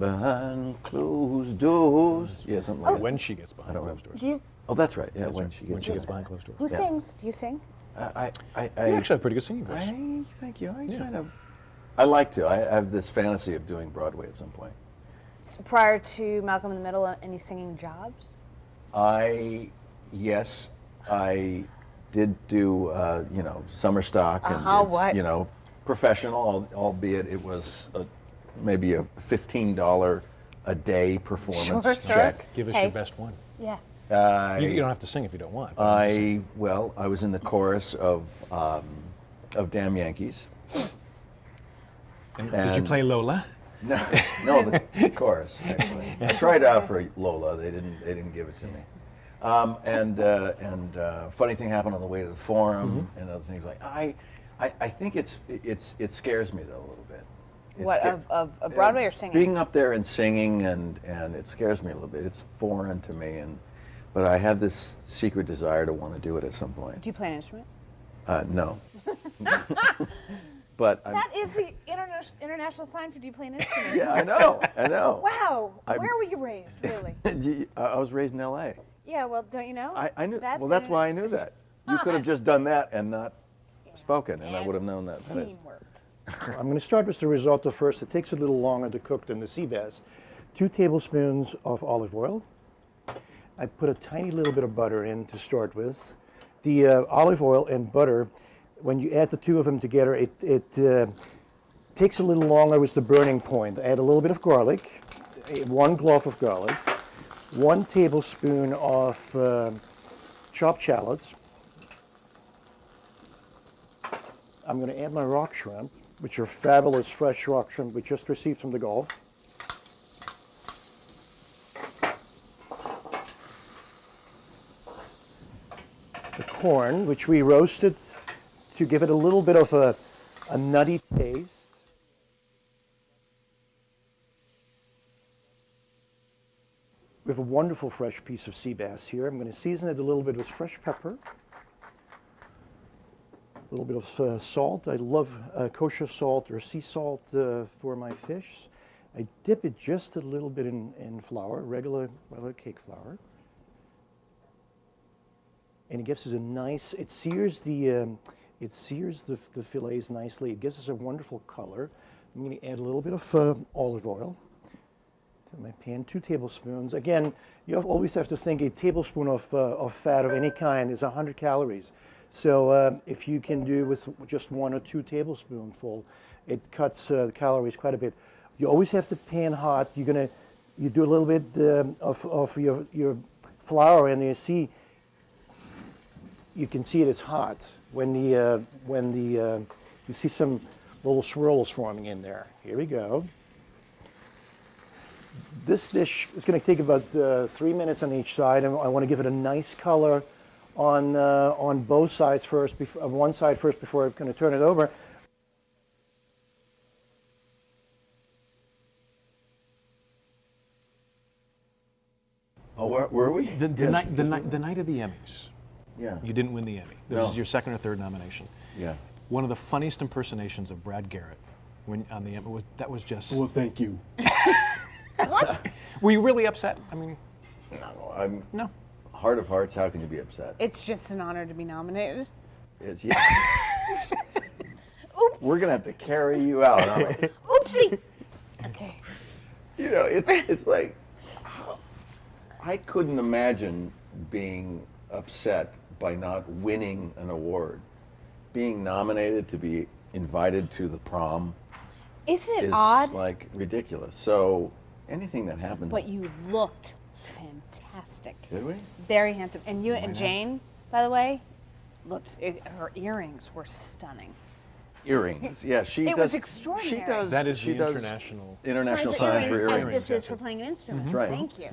behind closed doors. Yeah, something like that. When she gets behind closed doors. Do you, Oh, that's right. Yeah, That's when right. she gets When she gets behind closed doors. who sings? Do you sing? I You actually have pretty good singing voice. thank you. Yeah. Kind of. I like to. I have this fantasy of doing Broadway at some point. Prior to Malcolm in the Middle, any singing jobs? Yes, I did do summer stock and it's, what? Professional, albeit it was maybe a $15 a day performance Sure. check. Give us Hey. your best one. Yeah. You don't have to sing if you don't want. I was in the chorus of Damn Yankees. And did you play Lola? No, the chorus actually. I tried out for Lola. They didn't give it to me. Funny thing happened on the way to the Forum and other things like. I think it scares me though a little bit. What, of Broadway or singing? Being up there and singing and it scares me a little bit. It's foreign to me but I have this secret desire to want to do it at some point. Do you play an instrument? No. But That is the international sign for do you play an instrument? yeah, I know. Wow. Where were you raised, really? I was raised in L.A. Yeah, well, don't you know? I knew. That's why I knew that. You could have just done that and not spoken, and I would have known that. Teamwork. I'm going to start with the risotto first. It takes a little longer to cook than the sea bass. 2 tablespoons of olive oil. I put a tiny little bit of butter in to start with. The olive oil and butter, when you add the two of them together, it takes a little longer with the burning point. Add a little bit of garlic, 1 clove of garlic, 1 tablespoon of chopped shallots. I'm going to add my rock shrimp, which are fabulous fresh rock shrimp we just received from the Gulf. The corn, which we roasted to give it a little bit of a nutty taste. We have a wonderful fresh piece of sea bass here. I'm going to season it a little bit with fresh pepper. A little bit of salt. I love kosher salt or sea salt for my fish. I dip it just a little bit in flour, regular cake flour. And it gives us a nice, it sears the fillets nicely. It gives us a wonderful color. I'm going to add a little bit of olive oil to my pan, 2 tablespoons. Again, you always have to think a tablespoon of fat of any kind is 100 calories. So if you can do with just 1 or 2 tablespoonful, it cuts the calories quite a bit. You always have the pan hot. You do a little bit of your flour, and you can see it's hot when you see some little swirls forming in there. Here we go. This dish is going to take about 3 minutes on each side, and I want to give it a nice color on both sides first, one side first before I'm going to turn it over. Oh, where were we? The night of the Emmys. Yeah. You didn't win the Emmy. This No. is your 2nd or 3rd nomination. Yeah. One of the funniest impersonations of Brad Garrett on the Emmy was just. Well, thank you. What? Were you really upset? I mean, I'm no. heart of hearts. How can you be upset? It's just an honor to be nominated. It's We're gonna have to carry you out. Aren't we? Oopsie. Okay. It's like I couldn't imagine being upset by not winning an award. Being nominated to be invited to the prom Isn't it is odd? like ridiculous. So anything that happens. But you looked fantastic. Did we? Very handsome. And you and Jane, by the way, her earrings were stunning. Earrings. Yeah, she does. It was extraordinary. She does. That is she the does international sign for as earrings. this is for playing an instrument. Right. Thank you.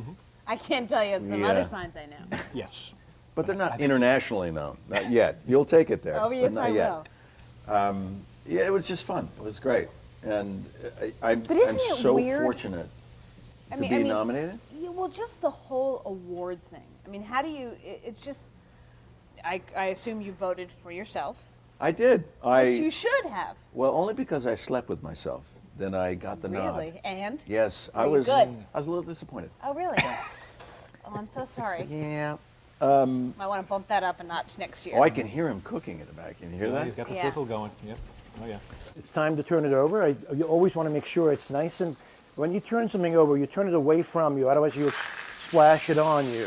I can't tell you some Yeah. other signs I know. Yes. But they're not internationally known. Not yet. You'll take it there. Oh, but yes, not I yet. will. Yeah, it was just fun. It was great. And I'm But isn't it so weird? fortunate to be nominated. Yeah, well, just the whole award thing. I mean, how do you, it's just, I assume you voted for yourself. I did. Which you should have. Well, only because I slept with myself then I got the nod. Really? And? Yes, I Were you was. good? I was a little disappointed. Oh, really? Oh, I'm so sorry. Yeah. Might want to bump that up a notch next year. Oh, I can hear him cooking in the back. Can you hear Yeah, that? he's got the Yeah. sizzle going. Yep. Oh yeah. It's time to turn it over. You always want to make sure it's nice, and when you turn something over, you turn it away from you, otherwise you would splash it on you.